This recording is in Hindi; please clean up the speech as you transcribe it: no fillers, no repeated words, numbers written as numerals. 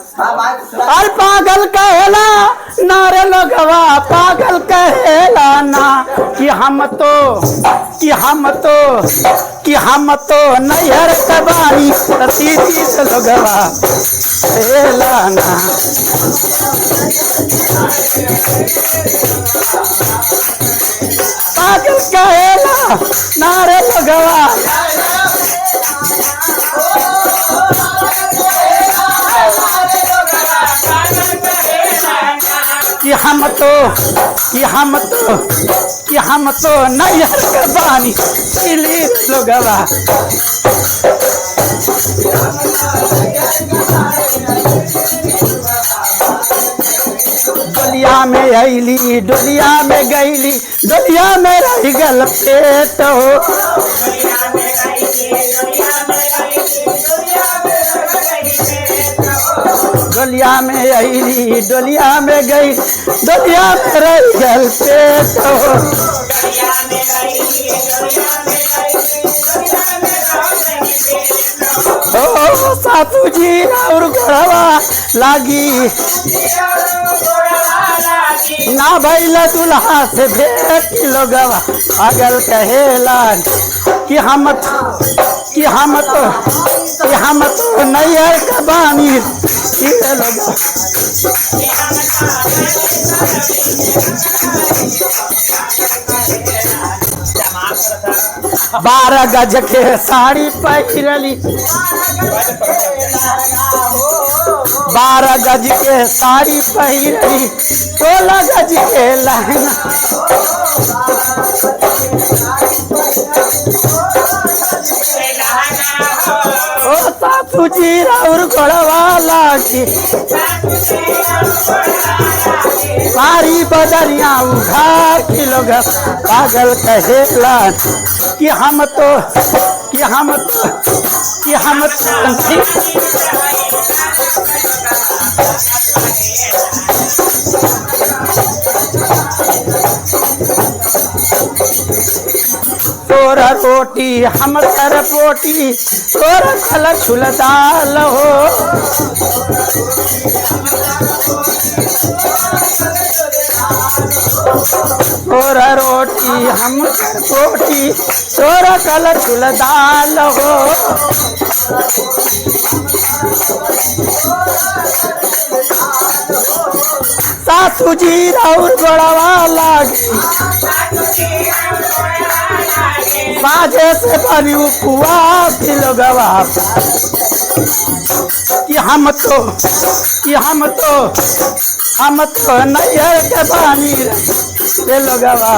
अरे पागल कहेला नारे लोगवा पागल कहेला ना कि हम तो नैहर कबानी तीती से लोगवा कहेला ना। पागल कहेला नारे लोगवा कि हम तो नैहर के बानी लोगवा। डोलिया में अली डोलिया में गईली डोलिया में रह गल पेट हो। डोलिया में अली डोलिया में गई डोलिया में रह गल पेट हो। ओ सासू जी और घोड़वा लागी ना भइल दुल्हा से भेंट लोगवा। पागल कहेला कि हम तो नैहर का बानी लोगवा। 12 गज के साड़ी पहिरली 12 गज के साड़ी पहिरली 16 गज के लहंगा। ओ सासू जी और घोड़वाला की सारी बदरिया उघार की लोग। पागल कहेला कि हम तो तोरा रोटी हम तर पोटी तोरा खल छुल दाल हो। तोरा रोटी हम तर पोटी तोरा खल छुल दाल हो। सासू जी और गोड़वा लागी बाजे से बनी उपवास लोगवा। कि हम तो नैहर के बानी रे लोगवा।